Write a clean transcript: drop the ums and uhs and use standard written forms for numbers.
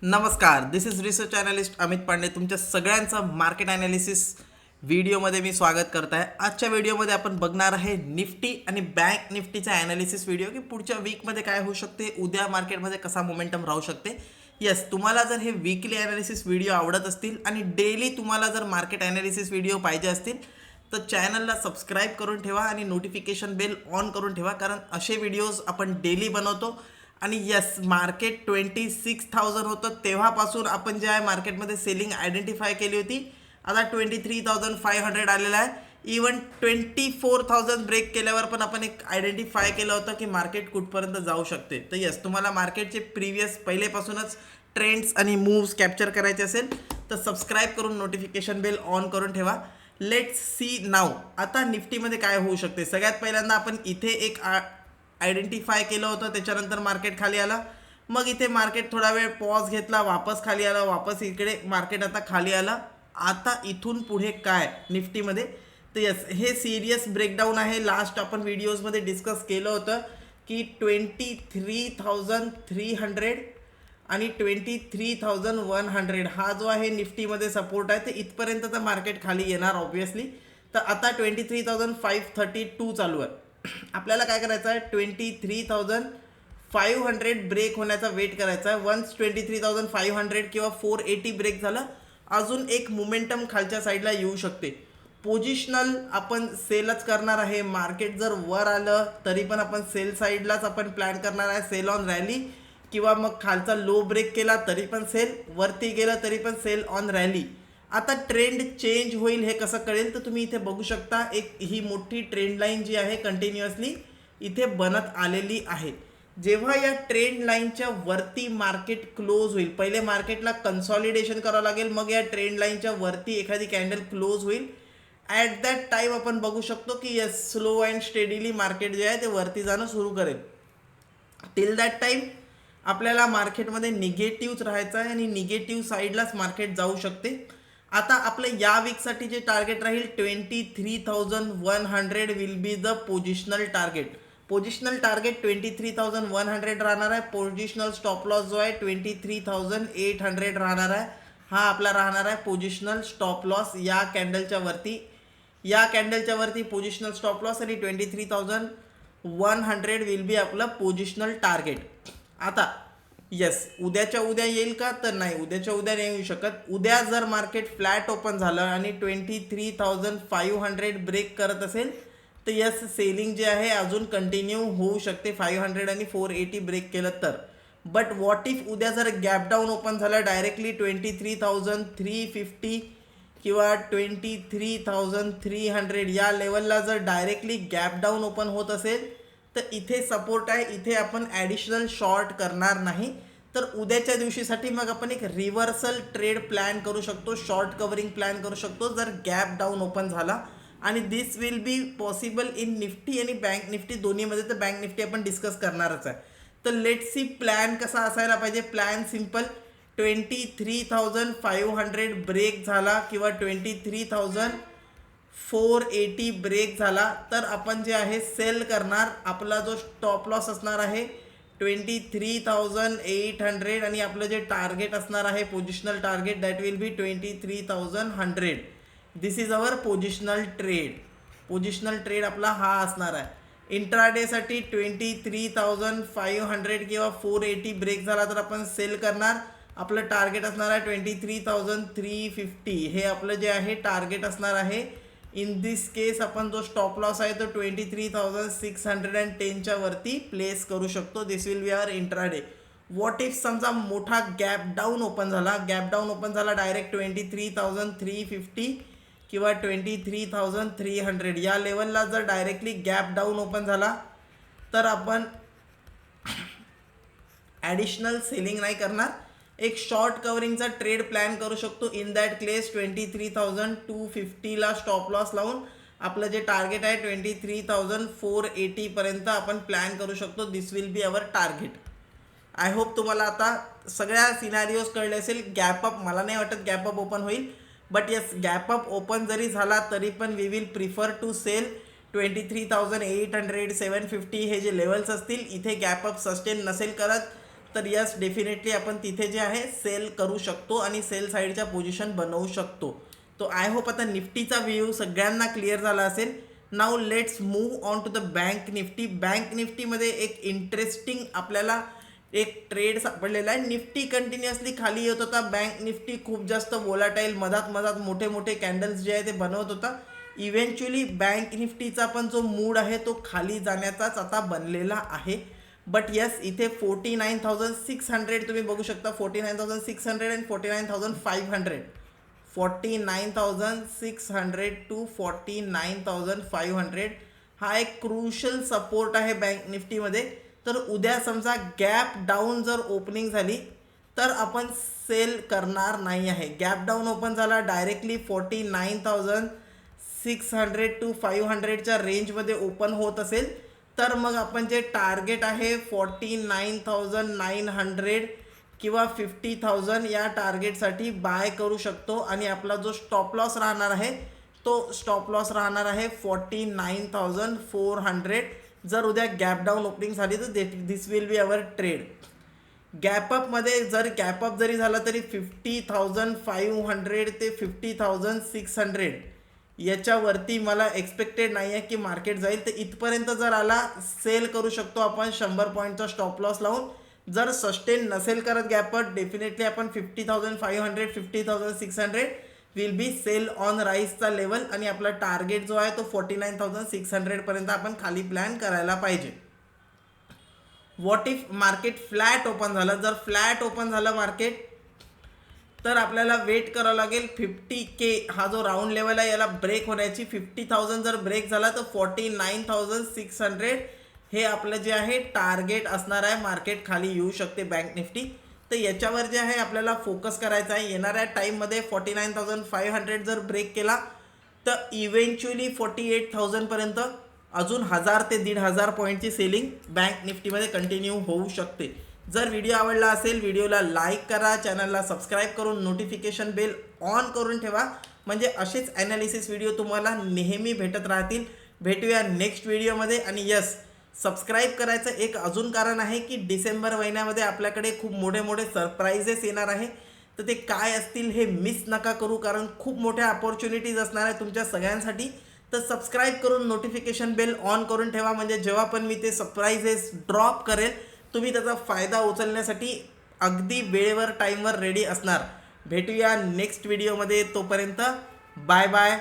नमस्कार, this is research analyst Amit Pandey. तुमच्या सगळ्यांचं मार्केट ॲनालिसिस व्हिडिओमध्ये मी स्वागत करत आहे. आजच्या व्हिडिओमध्ये आपण बघणार आहे निफ्टी आणि बँक निफ्टीचा ॲनालिसिस व्हिडिओ की पुढच्या वीकमध्ये काय होऊ शकते, उद्या मार्केटमध्ये कसा मोमेंटम राहू शकते. येस, तुम्हाला जर हे वीकली ॲनालिसिस व्हिडिओ आवडत असतील आणि डेली तुम्हाला जर मार्केट ॲनालिसिस व्हिडिओ पाहिजे असतील तर चॅनलला सबस्क्राईब करून ठेवा आणि नोटिफिकेशन बेल ऑन करून ठेवा, कारण असे व्हिडिओज आपण डेली बनवतो. आणि यस, मार्केट 26,000 होतं तेव्हापासून आपण जे आहे मार्केटमध्ये सेलिंग आयडेंटिफाय केली होती. आता 23,500 आलेला आहे. इवन 24,000 ब्रेक केल्यावर पण आपण एक आयडेंटिफाय केलं होतं की मार्केट कुठपर्यंत जाऊ शकते. तर यस, तुम्हाला मार्केटचे प्रिव्हियस पहिलेपासूनच ट्रेंड्स आणि मूव्स कॅप्चर करायचे असेल तर सबस्क्राईब करून नोटिफिकेशन बेल ऑन करून ठेवा. लेट्स सी नाव आता निफ्टीमध्ये काय होऊ शकते. सगळ्यात पहिल्यांदा आपण इथे एक आयडेंटिफाय केलं होतं, त्याच्यानंतर मार्केट खाली आला. मग इथे मार्केट थोडा वेळ पॉज घेतला, वापस खाली आला, वापस इकडे मार्केट आता खाली आला. आता इथून पुढे काय निफ्टीमध्ये, तर यस, हे सिरियस ब्रेकडाऊन आहे. लास्ट आपण व्हिडिओजमध्ये डिस्कस केलं होतं की 23,300 आणि 23,100 हा जो आहे निफ्टीमध्ये सपोर्ट आहे. तर इथपर्यंत तर मार्केट खाली येणार ऑब्व्हियसली. तर आता 23,532 चालू आहे. आपल्याला काय करायचं आहे, 23,500 ब्रेक होण्याचा वेट करायचा आहे. वन्स 23,500 किंवा 480 ब्रेक झालं, अजून एक मोमेंटम खालच्या साईडला येऊ शकते. पोझिशनल आपण सेलच करणार आहे. मार्केट जर वर आलं तरी पण आपण सेल साईडलाच आपण प्लॅन करणार आहे, सेल ऑन रॅली. किंवा मग खालचा लो ब्रेक केला तरी पण सेल, वरती गेलं तरी पण सेल ऑन रॅली. आता ट्रेंड चेंज होईल हे कसं कळेल, तर तुम्ही इथे बघू शकता एक ही मोठी ट्रेंड लाईन जी आहे कंटिन्युअसली इथे बनत आलेली आहे. जेव्हा या ट्रेंड लाईनच्या वरती मार्केट क्लोज होईल, पहिले मार्केटला कन्सॉलिडेशन करावं लागेल, मग या ट्रेंड लाईनच्या वरती एखादी कॅन्डल क्लोज होईल. ॲट दॅट टाईम आपण बघू शकतो की yes, slow and steadily market जे आहे ते वरती जाणं सुरू करेल. टिल दॅट टाईम आपल्याला मार्केटमध्ये निगेटिव्हच राहायचं आहे आणि निगेटिव्ह साईडलाच मार्केट जाऊ शकते. आता आपलं या वीकसाठी जे टार्गेट राहील 23,100 will be the positional target. Positional target 23,100 राहणार आहे. पोझिशनल स्टॉप लॉस जो आहे 23,800 राहणार आहे. हा आपला राहणार आहे पोझिशनल स्टॉप लॉस या कॅन्डलच्या वरती. या कॅन्डलच्या वरती पोझिशनल स्टॉप लॉस आणि 23,100 विल बी आपलं पोझिशनल टार्गेट. आता येस, उद्याच्या उद्या येईल का, तर नाही, उद्याच्या उद्या नाही येऊ शकत. उद्या जर मार्केट फ्लॅट ओपन झालं आणि 23,500 ब्रेक करत असेल तर येस, सेलिंग जे आहे अजून कंटिन्यू होऊ शकते 500 आणि 480 ब्रेक केलं तर. बट व्हॉट इफ उद्या जर गॅप डाऊन ओपन झालं डायरेक्टली 23,350 किंवा 23,300 या लेवलला जर डायरेक्टली गॅप डाऊन ओपन होत असेल तर इथे सपोर्ट आहे, इथे आपण ॲडिशनल शॉर्ट करणार नाही. तर उद्याच्या दिवशीसाठी मग आपण एक रिव्हर्सल ट्रेड प्लॅन करू शकतो, शॉर्ट कव्हरिंग प्लॅन करू शकतो जर गॅप डाऊन ओपन झाला. आणि this will be possible in Nifty आणि बँक निफ्टी दोन्हीमध्ये. तर बँक निफ्टी आपण डिस्कस करणारच आहे. तर लेट्स सी प्लॅन कसा असायला पाहिजे. प्लॅन सिम्पल, 23,500 ब्रेक झाला किंवा 23,480 ब्रेक झाला तर आपण जे आहे सेल करणार. आपला जो स्टॉप लॉस असणार आहे 23,800 आणि आपलं जे टार्गेट असणार आहे positional target that will be 23,100. This is our positional trade. Positional trade आपला हा असणार आहे. इंट्राडेसाठी 23,500 किंवा 480 ब्रेक झाला तर आपण सेल करणार. आपलं टार्गेट असणार आहे 23,350. हे आपलं जे आहे टार्गेट असणार आहे. इन दिस केस आपण जो स्टॉप लॉस आहे तो 23,610च्या वरती प्लेस करू शकतो. This will be our intraday. What if समजा मोठा गॅप डाऊन ओपन झाला, गॅप डाऊन ओपन झाला डायरेक्ट 23,350 किंवा 23,300 या लेवलला जर डायरेक्टली गॅप डाऊन ओपन झाला तर आपण ॲडिशनल सेलिंग नाही करणार, एक शॉर्ट कव्हरिंगचा ट्रेड प्लॅन करू शकतो. इन दॅट केस 23,250ला स्टॉप लॉस लावून आपलं जे टार्गेट आहे 23,480 पर्यंत आपण प्लॅन करू शकतो. This will be our target. I hope तुम्हाला आता सगळ्या सिनारिओज कळले असेल. गॅपअप मला नाही वाटत गॅपअप ओपन होईल, बट येस, गॅपअप ओपन जरी झाला तरी पण we will prefer to sell 23,800 750 हे जे लेवल्स असतील. इथे गॅपअप सस्टेन नसेल करत तर यस डेफिनेटली आपण तिथे जे आहे सेल करू शकतो आणि सेल साईडच्या पोझिशन बनवू शकतो. तो आय होप आता निफ्टीचा व्ह्यू सगळ्यांना क्लिअर झाला असेल. Now let's move on to the bank nifty. Bank निफ्टीमध्ये एक इंटरेस्टिंग आपल्याला एक ट्रेड सापडलेला आहे. निफ्टी कंटिन्युअसली खाली येत होता. बँक निफ्टी खूप जास्त वोलाटाईल मधात मोठे मोठे कॅन्डल्स जे आहे ते बनवत होता. इव्हेंच्युअली बँक निफ्टीचा पण जो मूड आहे तो खाली जाण्याचाच आता बनलेला आहे. बट यस इथे 49,600 तुम्ही बघू शकता. 49,600 अँड 49,500. 49,600 टू 49,500 हा एक क्रुशल सपोर्ट आहे बँक निफ्टीमध्ये. तर उद्या समजा गॅप डाऊन जर ओपनिंग झाली तर आपण सेल करणार नाही आहे. गॅप डाऊन ओपन झाला डायरेक्टली 49,600 टू 500च्या रेंजमध्ये ओपन होत असेल तर मग आपण जे टार्गेट आहे 49,900 किंवा 50,000 या टार्गेटसाठी बाय करू शकतो. आणि आपला जो स्टॉप लॉस राहणार आहे तो स्टॉप लॉस राहणार आहे 49,400. जर उद्या गॅप डाऊन ओपनिंग झाली तर दिस विल बी अवर ट्रेड. गॅपअपमध्ये जर गॅपअप जरी झाला तरी 50,500 ते 50,600 याच्यावरती मला एक्सपेक्टेड नाही आहे की मार्केट जाईल. तर इथपर्यंत जर आला सेल करू शकतो आपण 100 पॉईंटचा स्टॉप लॉस लावून. जर सस्टेन नसेल करत गॅपअप डेफिनेटली आपण 50,500 50,600 विल बी सेल ऑन राईसचा लेवल. आणि आपला टार्गेट जो आहे तो 49,600 पर्यंत आपण खाली प्लॅन करायला पाहिजे. What if market flat open झालं. जर फ्लॅट ओपन झालं मार्केट तर आपल्याला वेट करावं लागेल 50K हा जो राऊंड लेवल आहे याला ब्रेक होण्याची. 50,000 जर ब्रेक झाला तर 49,600 हे आपलं जे आहे टार्गेट असणार आहे. मार्केट खाली येऊ शकते बँक निफ्टी. तर याच्यावर जे आहे आपल्याला फोकस करायचा आहे. येणाऱ्या टाईममध्ये 49,500 जर ब्रेक केला तर इव्हेंच्युअली 48,000 पर्यंत अजून 1,000 ते 1,500 पॉईंटची सेलिंग बँक निफ्टीमध्ये कंटिन्यू होऊ शकते. जर व्हिडिओ आवडला असेल व्हिडिओला लाईक करा, चॅनलला सबस्क्राईब करून नोटिफिकेशन बेल ऑन करून ठेवा म्हणजे असेच ॲनालिसिस व्हिडिओ तुम्हाला नेहमी भेटत राहतील. भेटूया नेक्स्ट व्हिडिओमध्ये. आणि यस सबस्क्राईब करायचं एक अजून कारण आहे की डिसेंबर महिन्यामध्ये आपल्याकडे खूप मोठे मोठे सरप्राईजेस येणार आहे. तर ते काय असतील हे मिस नका करू कारण खूप मोठ्या अपॉर्च्युनिटीज असणार आहे तुमच्या सगळ्यांसाठी. तर सबस्क्राईब करून नोटिफिकेशन बेल ऑन करून ठेवा म्हणजे जेव्हा पण मी ते सरप्राईजेस ड्रॉप करेल तुम्ही त्याचा फायदा उचलण्यासाठी अगदी वेळेवर टाईमवर रेडी असणार. भेटूया नेक्स्ट व्हिडिओमध्ये. तोपर्यंत बाय बाय.